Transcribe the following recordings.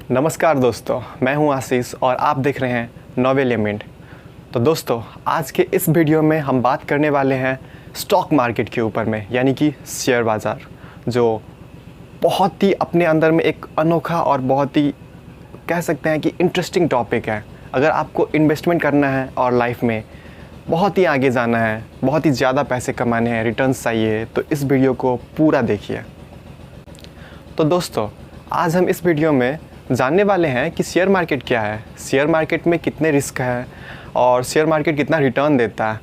नमस्कार दोस्तों, मैं हूं आशीष और आप देख रहे हैं नोवेल मिंट। तो दोस्तों, आज के इस वीडियो में हम बात करने वाले हैं स्टॉक मार्केट के ऊपर में, यानी कि शेयर बाज़ार, जो बहुत ही अपने अंदर में एक अनोखा और बहुत ही कह सकते हैं कि इंटरेस्टिंग टॉपिक है। अगर आपको इन्वेस्टमेंट करना है और लाइफ में बहुत ही आगे जाना है, बहुत ही ज़्यादा पैसे कमाने हैं, रिटर्न्स चाहिए, तो इस वीडियो को पूरा देखिए। तो दोस्तों, आज हम इस वीडियो में जानने वाले हैं कि शेयर मार्केट क्या है, शेयर मार्केट में कितने रिस्क है और शेयर मार्केट कितना रिटर्न देता है,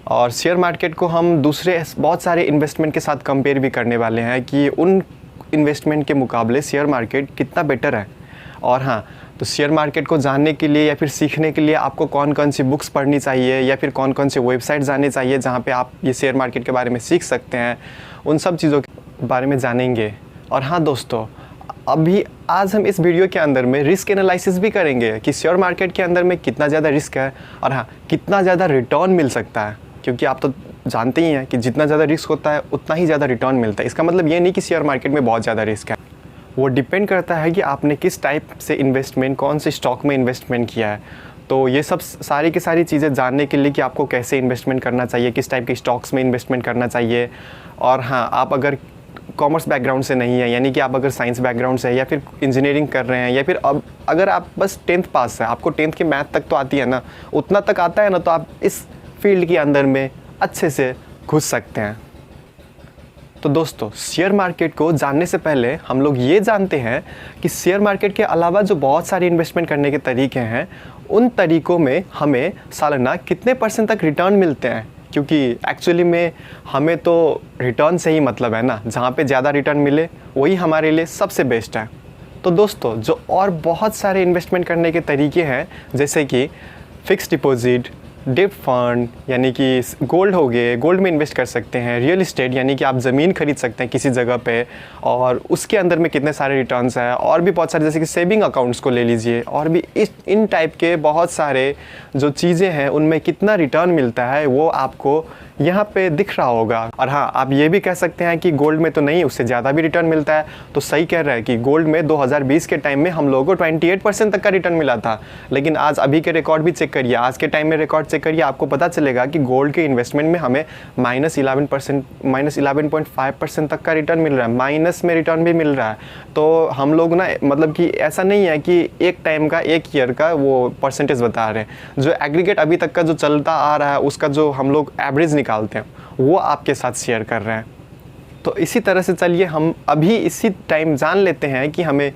और शेयर मार्केट को हम दूसरे बहुत सारे इन्वेस्टमेंट के साथ कंपेयर भी करने वाले हैं कि उन इन्वेस्टमेंट के मुकाबले शेयर मार्केट कितना बेटर है। और हाँ, तो शेयर मार्केट को जानने के लिए या फिर सीखने के लिए आपको कौन कौन सी बुक्स पढ़नी चाहिए या फिर कौन कौन से वेबसाइट जाने चाहिए जहाँ पे आप ये शेयर मार्केट के बारे में सीख सकते हैं, उन सब चीज़ों के बारे में जानेंगे। और हाँ दोस्तों, अभी आज हम इस वीडियो के अंदर में रिस्क एनालिसिस भी करेंगे कि शेयर मार्केट के अंदर में कितना ज़्यादा रिस्क है और हाँ, कितना ज़्यादा रिटर्न मिल सकता है। क्योंकि आप तो जानते ही हैं कि जितना ज़्यादा रिस्क होता है उतना ही ज़्यादा रिटर्न मिलता है। इसका मतलब ये नहीं कि शेयर मार्केट में बहुत ज़्यादा रिस्क है, वो डिपेंड करता है कि आपने किस टाइप से इन्वेस्टमेंट, कौन से स्टॉक में इन्वेस्टमेंट किया है। तो ये सब सारी की सारी चीज़ें जानने के लिए कि आपको कैसे इन्वेस्टमेंट करना चाहिए, किस टाइप के स्टॉक्स में इन्वेस्टमेंट करना चाहिए। और हाँ, आप अगर कॉमर्स बैकग्राउंड से नहीं है, यानी कि आप अगर साइंस बैकग्राउंड से है या फिर इंजीनियरिंग कर रहे हैं, या फिर अब अगर आप बस 10th पास है, आपको 10th के मैथ तक तो आती है ना, उतना तक आता है ना, तो आप इस फील्ड के अंदर में अच्छे से घुस सकते हैं। तो दोस्तों, शेयर मार्केट को जानने से पहले हम लोग ये जानते हैं कि शेयर मार्केट के अलावा जो बहुत सारे इन्वेस्टमेंट करने के तरीके हैं, उन तरीक़ों में हमें सालाना कितने % तक रिटर्न मिलते हैं। क्योंकि एक्चुअली में हमें तो रिटर्न से ही मतलब है ना, जहाँ पे ज़्यादा रिटर्न मिले वही हमारे लिए सबसे बेस्ट है। तो दोस्तों, जो और बहुत सारे इन्वेस्टमेंट करने के तरीके हैं, जैसे कि फ़िक्स डिपॉज़िट, डिप फंड, यानी कि गोल्ड हो गए, गोल्ड में इन्वेस्ट कर सकते हैं, रियल इस्टेट यानी कि आप ज़मीन खरीद सकते हैं किसी जगह पे और उसके अंदर में कितने सारे रिटर्न्स हैं, और भी बहुत सारे, जैसे कि सेविंग अकाउंट्स को ले लीजिए, और भी इन टाइप के बहुत सारे जो चीज़ें हैं उनमें कितना रिटर्न मिलता है वो आपको यहाँ पे दिख रहा होगा। और हाँ, आप ये भी कह सकते हैं कि गोल्ड में तो नहीं, उससे ज़्यादा भी रिटर्न मिलता है। तो सही कह रहा है कि गोल्ड में 2020 के टाइम में हम लोगों को 28% तक का रिटर्न मिला था, लेकिन आज अभी के रिकॉर्ड भी चेक करिए, आज के टाइम में रिकॉर्ड चेक करिए, आपको पता चलेगा कि गोल्ड के इन्वेस्टमेंट में हमें -11.5% तक का रिटर्न मिल रहा है, माइनस में रिटर्न भी मिल रहा है। तो हम लोग ना, मतलब कि ऐसा नहीं है कि एक टाइम का, एक ईयर का वो परसेंटेज बता रहे हैं, जो एग्रीगेट अभी तक का जो चलता आ रहा है उसका जो हम लोग एवरेज निकालते हैं वो आपके साथ शेयर कर रहे हैं। तो इसी तरह से चलिए हम अभी इसी टाइम जान लेते हैं कि हमें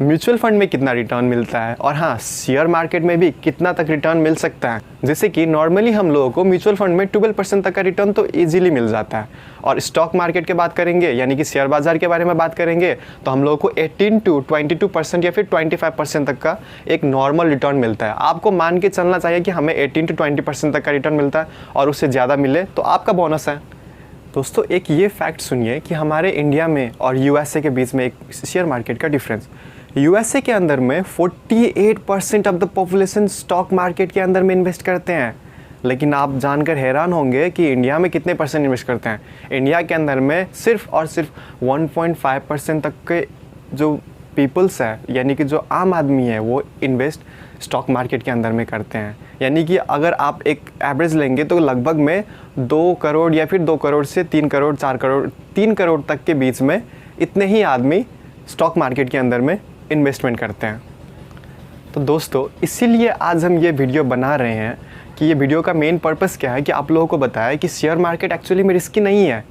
म्यूचुअल फंड में कितना रिटर्न मिलता है, और हाँ, शेयर मार्केट में भी कितना तक रिटर्न मिल सकता है। जैसे कि नॉर्मली हम लोगों को म्यूचुअल फंड में 12% तक का रिटर्न तो ईजिली मिल जाता है, और स्टॉक मार्केट की बात करेंगे, यानी कि शेयर बाज़ार के बारे में बात करेंगे, तो हम लोगों को 18 to 22% या फिर 25% तक का एक नॉर्मल रिटर्न मिलता है। आपको मान के चलना चाहिए कि हमें 18 to 20% तक का रिटर्न मिलता है, और उससे ज़्यादा मिले तो आपका बोनस है। दोस्तों, एक ये फैक्ट सुनिए कि हमारे इंडिया में और यूएसए के बीच में एक शेयर मार्केट का डिफरेंस। यूएसए के अंदर में 48% of the population stock market के अंदर में इन्वेस्ट करते हैं, लेकिन आप जानकर हैरान होंगे कि इंडिया में कितने % इन्वेस्ट करते हैं। इंडिया के अंदर में सिर्फ और सिर्फ 1.5% तक के जो पीपल्स है, यानी कि जो आम आदमी है, वो इन्वेस्ट स्टॉक मार्केट के अंदर में करते हैं। यानी कि अगर आप एक एवरेज लेंगे तो लगभग में 2 करोड़ या फिर 2 करोड़ से 3 करोड़, 4 करोड़, 3 करोड़ तक के बीच में इतने ही आदमी स्टॉक मार्केट के अंदर में इन्वेस्टमेंट करते हैं। तो दोस्तों, इसीलिए आज हम ये वीडियो बना रहे हैं कि ये वीडियो का मेन पर्पस क्या है कि आप लोगों को बताएं कि शेयर मार्केट एक्चुअली में रिस्की नहीं है।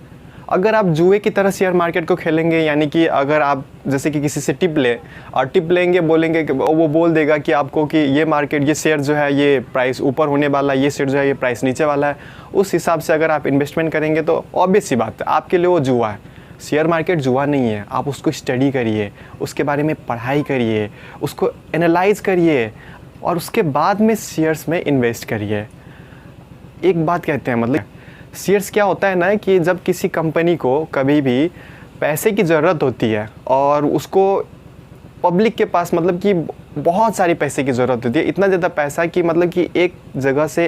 अगर आप जुए की तरह शेयर मार्केट को खेलेंगे, यानी कि अगर आप जैसे कि किसी से टिप लें और टिप लेंगे, बोलेंगे कि वो बोल देगा कि आपको कि ये मार्केट, ये शेयर जो है ये प्राइस ऊपर होने वाला है, ये शेयर जो है ये प्राइस नीचे वाला है, उस हिसाब से अगर आप इन्वेस्टमेंट करेंगे तो ऑब्वियस सी बात है आपके लिए वो जुआ है। शेयर मार्केट जुआ नहीं है। आप उसको स्टडी करिए, उसके बारे में पढ़ाई करिए, उसको एनालाइज करिए, और उसके बाद में शेयर्स में इन्वेस्ट करिए। एक बात कहते हैं, मतलब शेयर्स क्या होता है ना कि जब किसी कंपनी को कभी भी पैसे की ज़रूरत होती है और उसको पब्लिक के पास, मतलब कि बहुत सारी पैसे की ज़रूरत होती है, इतना ज़्यादा पैसा कि मतलब कि एक जगह से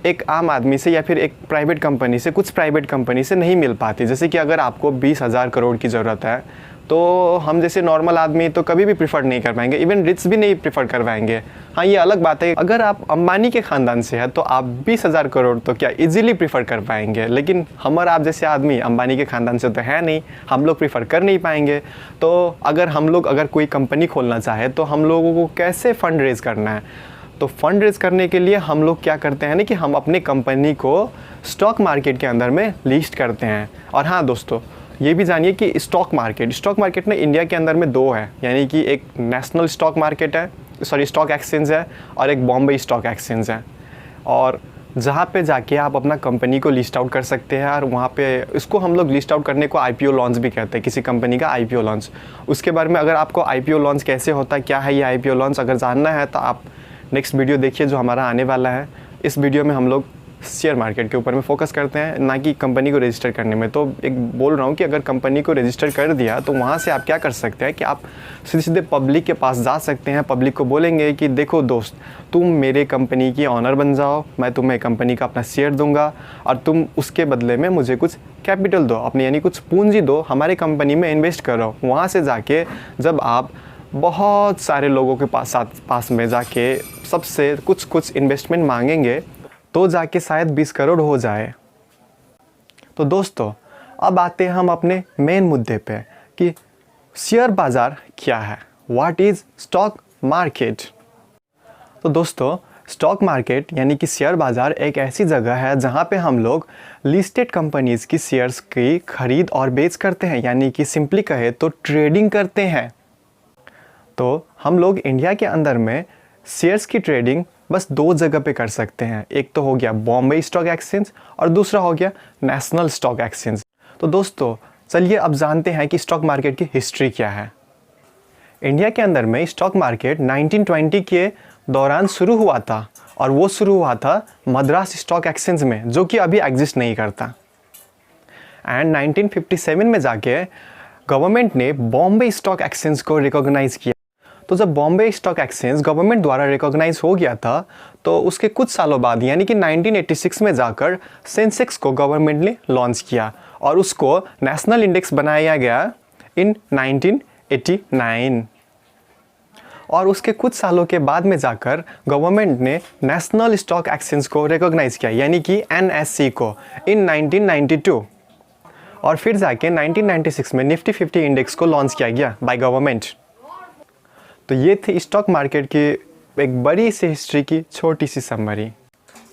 एक आम आदमी से या फिर एक प्राइवेट कंपनी से, कुछ प्राइवेट कंपनी से नहीं मिल पाती। जैसे कि अगर आपको 20,000 करोड़ की ज़रूरत है तो हम जैसे नॉर्मल आदमी तो कभी भी प्रीफर नहीं कर पाएंगे, इवन रिच भी नहीं प्रीफर कर पाएंगे। हाँ, ये अलग बात है, अगर आप अंबानी के ख़ानदान से हैं तो आप 20,000 करोड़ तो क्या इजीली प्रीफर कर पाएंगे, लेकिन हम और आप जैसे आदमी अंबानी के ख़ानदान से तो है नहीं, हम लोग प्रीफर कर नहीं पाएंगे। तो अगर कोई कंपनी खोलना चाहे तो हम लोगों को कैसे फ़ंड रेज़ करना है, तो फ़ंड रेज़ करने के लिए हम लोग क्या करते हैं ना कि हम अपने कंपनी को स्टॉक मार्केट के अंदर में लिस्ट करते हैं। और हाँ दोस्तों, ये भी जानिए कि स्टॉक मार्केट ना इंडिया के अंदर में दो है, यानी कि एक नेशनल स्टॉक मार्केट है, स्टॉक एक्सचेंज है, और एक बॉम्बे स्टॉक एक्सचेंज है। और जहाँ पे जाके आप अपना कंपनी को लिस्ट आउट कर सकते हैं, और वहाँ पे इसको हम लोग लिस्ट आउट करने को IPO लॉन्च भी कहते हैं, किसी कंपनी का IPO लॉन्च। उसके बारे में अगर आपको IPO लॉन्च कैसे होता है, क्या है ये IPO लॉन्च, अगर जानना है तो आप नेक्स्ट वीडियो देखिए जो हमारा आने वाला है। इस वीडियो में हम लोग शेयर मार्केट के ऊपर में फोकस करते हैं, ना कि कंपनी को रजिस्टर करने में। तो एक बोल रहा हूँ कि अगर कंपनी को रजिस्टर कर दिया तो वहाँ से आप क्या कर सकते हैं कि आप सीधे सीधे पब्लिक के पास जा सकते हैं, पब्लिक को बोलेंगे कि देखो दोस्त, तुम मेरे कंपनी की ऑनर बन जाओ, मैं तुम्हें कंपनी का अपना शेयर दूंगा और तुम उसके बदले में मुझे कुछ कैपिटल दो, अपनी यानी कुछ पूंजी दो, हमारे कंपनी में इन्वेस्ट करो। वहाँ से जाके जब आप बहुत सारे लोगों के पास में जाके सबसे कुछ इन्वेस्टमेंट मांगेंगे तो जाके शायद 20 करोड़ हो जाए। तो दोस्तों, अब आते हैं हम अपने मेन मुद्दे पे कि शेयर बाज़ार क्या है, व्हाट इज़ स्टॉक मार्केट। तो दोस्तों, स्टॉक मार्केट यानी कि शेयर बाज़ार एक ऐसी जगह है जहाँ पे हम लोग लिस्टेड कंपनीज़ की शेयर्स की खरीद और बेच करते हैं, यानी कि सिंपली कहे तो ट्रेडिंग करते हैं। तो हम लोग इंडिया के अंदर में शेयर्स की ट्रेडिंग बस दो जगह पे कर सकते हैं, एक तो हो गया बॉम्बे स्टॉक एक्सचेंज और दूसरा हो गया नेशनल स्टॉक एक्सचेंज। तो दोस्तों चलिए अब जानते हैं कि स्टॉक मार्केट की हिस्ट्री क्या है। इंडिया के अंदर में स्टॉक मार्केट 1920 के दौरान शुरू हुआ था, और वो शुरू हुआ था मद्रास स्टॉक एक्सचेंज में, जो कि अभी एग्जिस्ट नहीं करता। एंड 1957 में जाके गवर्नमेंट ने बॉम्बे स्टॉक एक्सचेंज को रिकॉग्नाइज किया। तो जब बॉम्बे स्टॉक एक्सचेंज गवर्नमेंट द्वारा रिकॉग्नाइज हो गया था, तो उसके कुछ सालों बाद यानी कि 1986 में जाकर सेंसेक्स को गवर्नमेंट ने लॉन्च किया और उसको नेशनल इंडेक्स बनाया गया इन 1989। और उसके कुछ सालों के बाद में जाकर गवर्नमेंट ने नेशनल स्टॉक एक्सचेंज को रिकॉग्नाइज किया, यानी कि NSE को, इन 1992। और फिर जाके 1996 में निफ्टी 50 इंडेक्स को लॉन्च किया गया बाय गवर्नमेंट। तो ये थी स्टॉक मार्केट की एक बड़ी सी हिस्ट्री की छोटी सी समरी।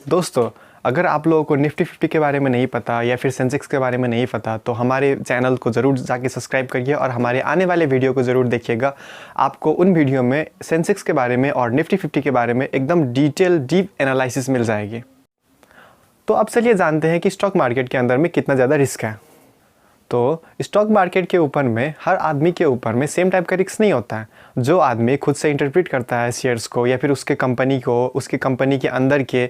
दोस्तों, अगर आप लोगों को निफ्टी 50 के बारे में नहीं पता या फिर सेंसेक्स के बारे में नहीं पता तो हमारे चैनल को ज़रूर जाके सब्सक्राइब करिए और हमारे आने वाले वीडियो को ज़रूर देखिएगा। आपको उन वीडियो में सेंसेक्स के बारे में और निफ्टी 50 के बारे में एकदम डीप एनालिसिस मिल जाएगी। तो अब चलिए जानते हैं कि स्टॉक मार्केट के अंदर में कितना ज़्यादा रिस्क है। तो स्टॉक मार्केट के ऊपर में हर आदमी के ऊपर में सेम टाइप का रिस्क नहीं होता है। जो आदमी खुद से इंटरप्रेट करता है शेयर्स को या फिर उसके कंपनी को, उसकी कंपनी के अंदर के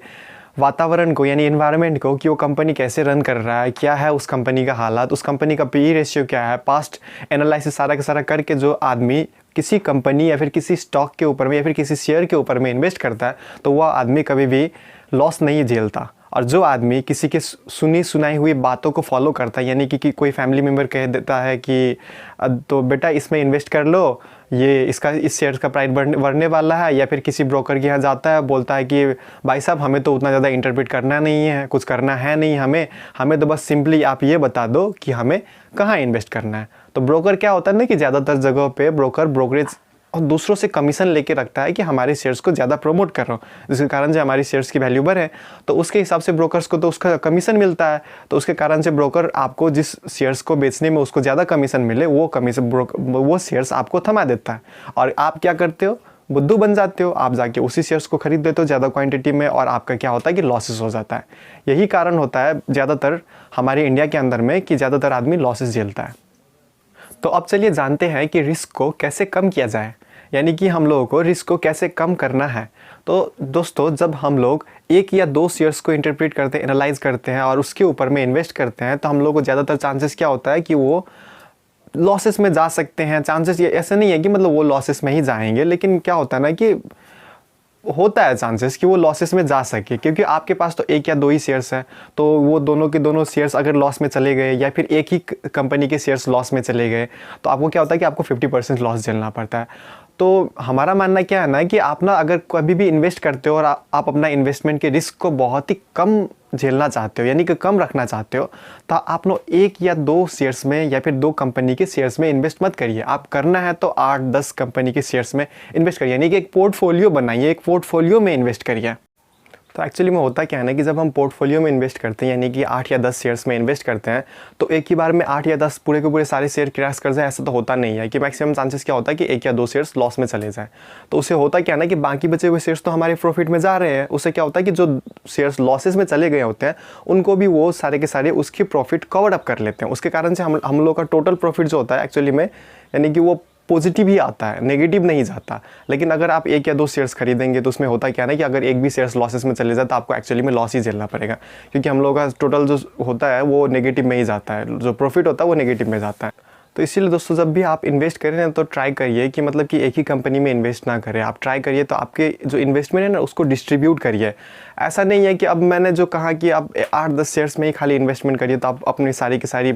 वातावरण को यानी एनवायरनमेंट को, कि वो कंपनी कैसे रन कर रहा है, क्या है उस कंपनी का हालात, उस कंपनी का PE रेशियो क्या है, पास्ट एनालिसिस सारा का सारा करके जो आदमी किसी कंपनी या फिर किसी स्टॉक के ऊपर में या फिर किसी शेयर के ऊपर में इन्वेस्ट करता है, तो वह आदमी कभी भी लॉस नहीं झेलता। और जो आदमी किसी के सुनी सुनाई हुई बातों को फॉलो करता है, यानी कि कोई फैमिली मेम्बर कह देता है कि तो बेटा इसमें इन्वेस्ट कर लो, ये इस शेयर का प्राइस बढ़ने वाला है, या फिर किसी ब्रोकर के यहाँ जाता है, बोलता है कि भाई साहब हमें तो उतना ज़्यादा इंटरप्रेट करना नहीं है, कुछ करना है नहीं, हमें तो बस सिंपली आप ये बता दो कि हमें कहाँ इन्वेस्ट करना है। तो ब्रोकर क्या होता है ना कि ज़्यादातर जगहों पे ब्रोकरेज और दूसरों से कमीशन लेके रखता है कि हमारे शेयर्स को ज़्यादा प्रमोट कर रहा हूँ, जिसके कारण से हमारी शेयर्स की वैल्यू बढ़े, तो उसके हिसाब से ब्रोकर्स को तो उसका कमीशन मिलता है। तो उसके कारण से ब्रोकर आपको जिस शेयर्स को बेचने में उसको ज़्यादा कमीशन मिले, वो शेयर्स आपको थमा देता है। और आप क्या करते हो, बुद्धू बन जाते हो, आप जाके उसी शेयर्स को खरीद लेते हो ज़्यादा क्वांटिटी में, और आपका क्या होता है कि लॉसेस हो जाता है। यही कारण होता है ज़्यादातर हमारे इंडिया के अंदर में कि ज़्यादातर आदमी लॉसेस झेलता है। तो अब चलिए जानते हैं कि रिस्क को कैसे कम किया जाए, यानी कि हम लोगों को रिस्क को कैसे कम करना है। तो दोस्तों, जब हम लोग एक या दो शेयर्स को इंटरप्रेट करते हैं, एनालाइज करते हैं और उसके ऊपर में इन्वेस्ट करते हैं, तो हम लोग को ज़्यादातर चांसेस क्या होता है कि वो लॉसेस में जा सकते हैं। चांसेस ये ऐसे नहीं है कि मतलब वो लॉसेस में ही जाएंगे, लेकिन क्या होता है ना कि होता है चांसेस कि वो लॉसेस में जा सके, क्योंकि आपके पास तो एक या दो ही शेयर्स हैं, तो वो दोनों के दोनों शेयर्स अगर लॉस में चले गए या फिर एक ही कंपनी के शेयर्स लॉस में चले गए तो आपको क्या होता है कि आपको 50% लॉस झेलना पड़ता है। तो हमारा मानना क्या है ना कि आप ना अगर कभी भी इन्वेस्ट करते हो और आप अपना इन्वेस्टमेंट के रिस्क को बहुत ही कम झेलना चाहते हो, यानी कि कम रखना चाहते हो, तो आप ना एक या दो शेयर्स में या फिर दो कंपनी के शेयर्स में इन्वेस्ट मत करिए। आप करना है तो 8-10 कंपनी के शेयर्स में इन्वेस्ट करिए, यानी कि एक पोर्टफोलियो बनाइए, एक पोर्टफोलियो में इन्वेस्ट करिए। तो एक्चुअली में होता क्या है ना कि जब हम पोर्टफोलियो में इन्वेस्ट करते हैं, यानी कि 8 या 10 शेयर्स में इन्वेस्ट करते हैं, तो एक ही बार में 8 या 10 पूरे के पूरे सारे शेयर क्रैश कर जाए ऐसा तो होता नहीं है, कि मैक्सिमम चांसेस क्या होता है कि एक या दो शेयर्स लॉस में चले जाए। तो उससे होता क्या है ना कि बाकी बचे हुए शेयर्स तो हमारे प्रॉफिट में जा रहे हैं। उससे क्या होता है कि जो शेयर्स लॉसेस में चले गए होते हैं उनको भी वो सारे के सारे उसकी प्रॉफिट कवर अप कर लेते हैं। उसके कारण से हम लोग का टोटल प्रॉफिट जो होता है एक्चुअली में, यानी कि वो पॉजिटिव ही आता है, नेगेटिव नहीं जाता। लेकिन अगर आप एक या दो शेयर्स खरीदेंगे तो उसमें होता क्या है ना कि अगर एक भी शेयर्स लॉसेस में चले जाए तो आपको एक्चुअली में लॉस ही झेलना पड़ेगा, क्योंकि हम लोगों का टोटल जो होता है वो नेगेटिव में ही जाता है, जो प्रॉफिट होता है वो नेगेटिव में जाता है। तो इसीलिए दोस्तों जब भी आप इन्वेस्ट करें ना तो ट्राई करिए कि मतलब कि एक ही कंपनी में इन्वेस्ट ना करें। आप ट्राई करिए तो आपके जो इन्वेस्टमेंट है ना उसको डिस्ट्रीब्यूट करिए। ऐसा नहीं है कि अब मैंने जो कहा कि आप 8-10 शेयर्स में ही खाली इन्वेस्टमेंट करिए तो आप अपनी सारी की सारी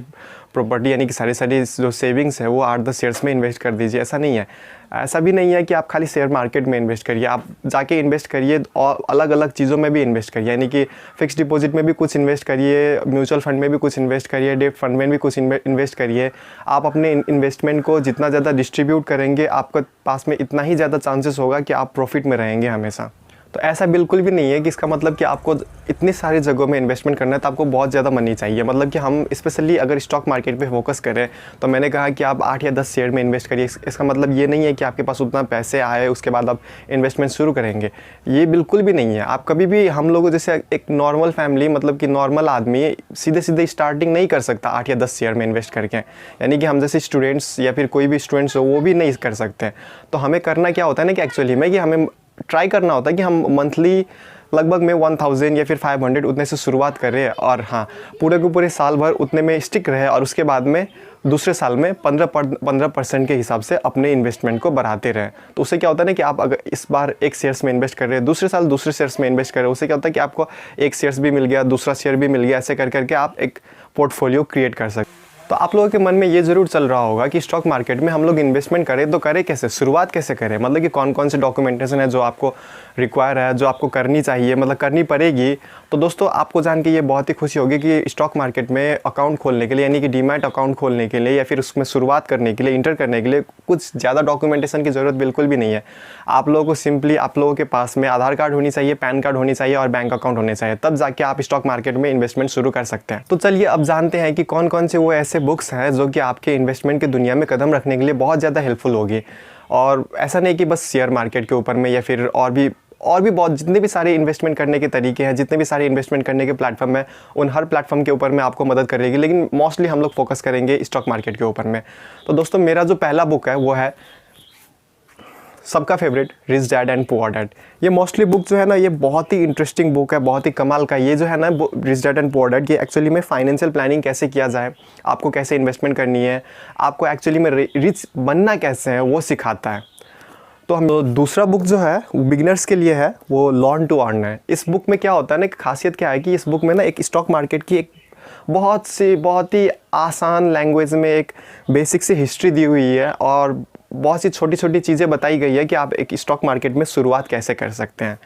प्रॉपर्टी यानी कि सारी जो सेविंग्स है वो 8-10 शेयर्स में इन्वेस्ट कर दीजिए। ऐसा नहीं है। ऐसा भी नहीं है कि आप खाली शेयर मार्केट में इन्वेस्ट करिए, आप जाके इन्वेस्ट करिए और अलग अलग चीज़ों में भी इन्वेस्ट करिए, यानी कि फिक्स डिपॉजिट में भी कुछ इन्वेस्ट करिए, म्यूचुअल फंड में भी कुछ इन्वेस्ट करिए, डेट फंड में भी कुछ इन्वेस्ट करिए। आप अपने इन्वेस्टमेंट को जितना ज़्यादा डिस्ट्रीब्यूट करेंगे आपके पास में इतना ही ज़्यादा चांसेस होगा कि आप प्रॉफिट में रहेंगे हमेशा। तो ऐसा बिल्कुल भी नहीं है कि इसका मतलब कि आपको इतनी सारी जगहों में इन्वेस्टमेंट करना है तो आपको बहुत ज़्यादा मनी चाहिए। मतलब कि हम स्पेशली अगर स्टॉक मार्केट पे फोकस करें तो मैंने कहा कि आप 8 या 10 शेयर में इन्वेस्ट करिए। इसका मतलब ये नहीं है कि आपके पास उतना पैसे आए उसके बाद आप इन्वेस्टमेंट शुरू करेंगे, ये बिल्कुल भी नहीं है। आप कभी भी, हम लोगों जैसे एक नॉर्मल फैमिली, मतलब कि नॉर्मल आदमी सीधे सीधे स्टार्टिंग नहीं कर सकता 8 या 10 शेयर में इन्वेस्ट करके, यानी कि हम जैसे स्टूडेंट्स या फिर कोई भी स्टूडेंट्स हो वो भी नहीं कर सकते। तो हमें करना क्या होता है ना कि एक्चुअली में कि हमें ट्राई करना होता है कि हम मंथली लगभग में 1000 या फिर 500 उतने से शुरुआत करें, और हाँ पूरे के पूरे साल भर उतने में स्टिक रहे, और उसके बाद में दूसरे साल में 15% के हिसाब से अपने इन्वेस्टमेंट को बढ़ाते रहें। तो उससे क्या होता है ना कि आप अगर इस बार एक शेयर्स में इन्वेस्ट कर रहे हैं, दूसरे साल दूसरे शेयर्स में इन्वेस्ट कर रहे हैं, उससे क्या होता है कि आपको एक शेयर्स भी मिल गया, दूसरा शेयर भी मिल गया, ऐसे कर करके आप एक पोर्टफोलियो क्रिएट कर सकते हैं। तो आप लोगों के मन में ये ज़रूर चल रहा होगा कि स्टॉक मार्केट में हम लोग इन्वेस्टमेंट करें तो करें कैसे, शुरुआत कैसे करें, मतलब कि कौन कौन से डॉक्यूमेंटेशन है जो आपको रिक्वायर है, जो आपको करनी चाहिए, मतलब करनी पड़ेगी। तो दोस्तों आपको जान के ये बहुत ही खुशी होगी कि स्टॉक मार्केट में अकाउंट खोलने के लिए, यानी कि डीमैट अकाउंट खोलने के लिए या फिर उसमें शुरुआत करने के लिए, इंटर करने के लिए कुछ ज़्यादा डॉक्यूमेंटेशन की ज़रूरत बिल्कुल भी नहीं है। आप लोगों को सिंपली आप लोगों के पास में आधार कार्ड होनी चाहिए, पैन कार्ड होनी चाहिए और बैंक अकाउंट होने चाहिए, तब जाके आप स्टॉक मार्केट में इन्वेस्टमेंट शुरू कर सकते हैं। तो चलिए अब जानते हैं कि कौन कौन से वो ऐसे बुक्स हैं जो कि आपके इन्वेस्टमेंट की दुनिया में कदम रखने के लिए बहुत ज़्यादा हेल्पफुल होगी। और ऐसा नहीं कि बस शेयर मार्केट के ऊपर में या फिर और भी बहुत जितने भी सारे इन्वेस्टमेंट करने के तरीके हैं, जितने भी सारे इन्वेस्टमेंट करने के प्लेटफॉर्म हैं, उन हर प्लेटफॉर्म के ऊपर में आपको मदद करेगी, लेकिन मोस्टली हम लोग फोकस करेंगे स्टॉक मार्केट के ऊपर में। तो दोस्तों मेरा जो पहला बुक है वो है सबका favourite rich dad and poor dad. ये मोस्टली बुक जो है ना ये बहुत ही इंटरेस्टिंग बुक है, बहुत ही कमाल का। ये जो है ना rich dad and poor dad, ये एक्चुअली में फाइनेंशियल प्लानिंग कैसे किया जाए, आपको कैसे इन्वेस्टमेंट करनी है, आपको एक्चुअली में रिच बनना कैसे है वो सिखाता है। तो हम दूसरा बुक जो है वो बिगिनर्स के लिए है, वो लर्न टू अर्न है। इस बुक में क्या होता है ना, खासियत क्या है कि इस बुक में ना एक स्टॉक मार्केट की एक बहुत ही आसान लैंग्वेज में एक बेसिक सी हिस्ट्री दी हुई है और बहुत सी छोटी छोटी चीज़ें बताई गई है कि आप एक स्टॉक मार्केट में शुरुआत कैसे कर सकते हैं।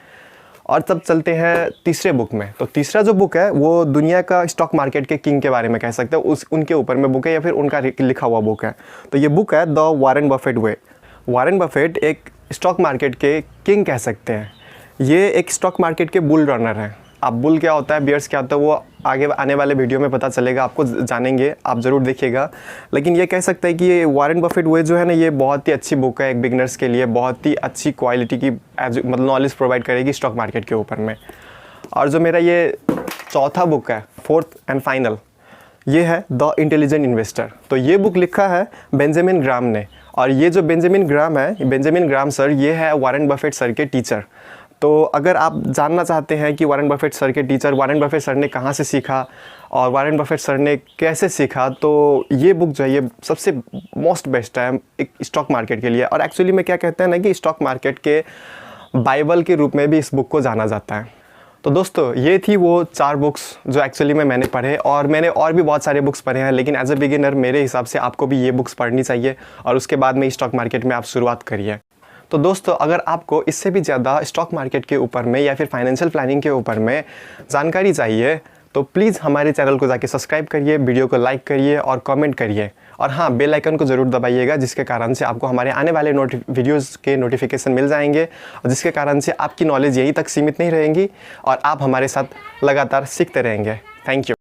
और तब चलते हैं तीसरे बुक में। तो तीसरा जो बुक है वो दुनिया का स्टॉक मार्केट के किंग के बारे में कह सकते हैं, उनके ऊपर में बुक है या फिर उनका लिखा हुआ बुक है। तो ये बुक है the Warren Buffett way. Warren Buffett एक स्टॉक मार्केट के किंग कह सकते हैं। ये एक स्टॉक मार्केट के बुल रनर हैं। अब बुल क्या होता है, बियर्स क्या होता है, वो आगे आने वाले वीडियो में पता चलेगा, आपको जानेंगे, आप ज़रूर देखिएगा। लेकिन ये कह सकते हैं कि ये वॉरेन बफेट वे जो है ना ये बहुत ही अच्छी बुक है, एक बिगनर्स के लिए बहुत ही अच्छी क्वालिटी की मतलब नॉलेज प्रोवाइड करेगी स्टॉक मार्केट के ऊपर में। और जो मेरा ये चौथा बुक है, फोर्थ एंड फाइनल, ये है द इंटेलिजेंट इन्वेस्टर। तो ये बुक लिखा है बेंजामिन ग्राम ने, और ये जो बेंजामिन ग्राम है, बेंजामिन ग्राम सर, ये है वॉरेन बफेट सर के टीचर। तो अगर आप जानना चाहते हैं कि वॉरेन बफेट सर के टीचर वॉरेन बफेट सर ने कहाँ से सीखा और वॉरेन बफेट सर ने कैसे सीखा, तो ये बुक जो है ये सबसे मोस्ट बेस्ट है एक स्टॉक मार्केट के लिए। और एक्चुअली में क्या कहते हैं ना कि स्टॉक मार्केट के बाइबल के रूप में भी इस बुक को जाना जाता है। तो दोस्तों ये थी वो 4 बुक्स जो एक्चुअली में मैंने पढ़े, और मैंने और भी बहुत सारे बुक्स पढ़े हैं, लेकिन एज अ बिगिनर मेरे हिसाब से आपको भी ये बुक्स पढ़नी चाहिए और उसके बाद में स्टॉक मार्केट में आप शुरुआत करिए। तो दोस्तों अगर आपको इससे भी ज़्यादा स्टॉक मार्केट के ऊपर में या फिर फाइनेंशियल प्लानिंग के ऊपर में जानकारी चाहिए तो प्लीज़ हमारे चैनल को जाके सब्सक्राइब करिए, वीडियो को लाइक करिए और कमेंट करिए, और हाँ बेल आइकन को ज़रूर दबाइएगा, जिसके कारण से आपको हमारे आने वाले वीडियोज़ के नोटिफिकेशन मिल जाएंगे, और जिसके कारण से आपकी नॉलेज यहीं तक सीमित नहीं रहेंगी और आप हमारे साथ लगातार सीखते रहेंगे। Thank you.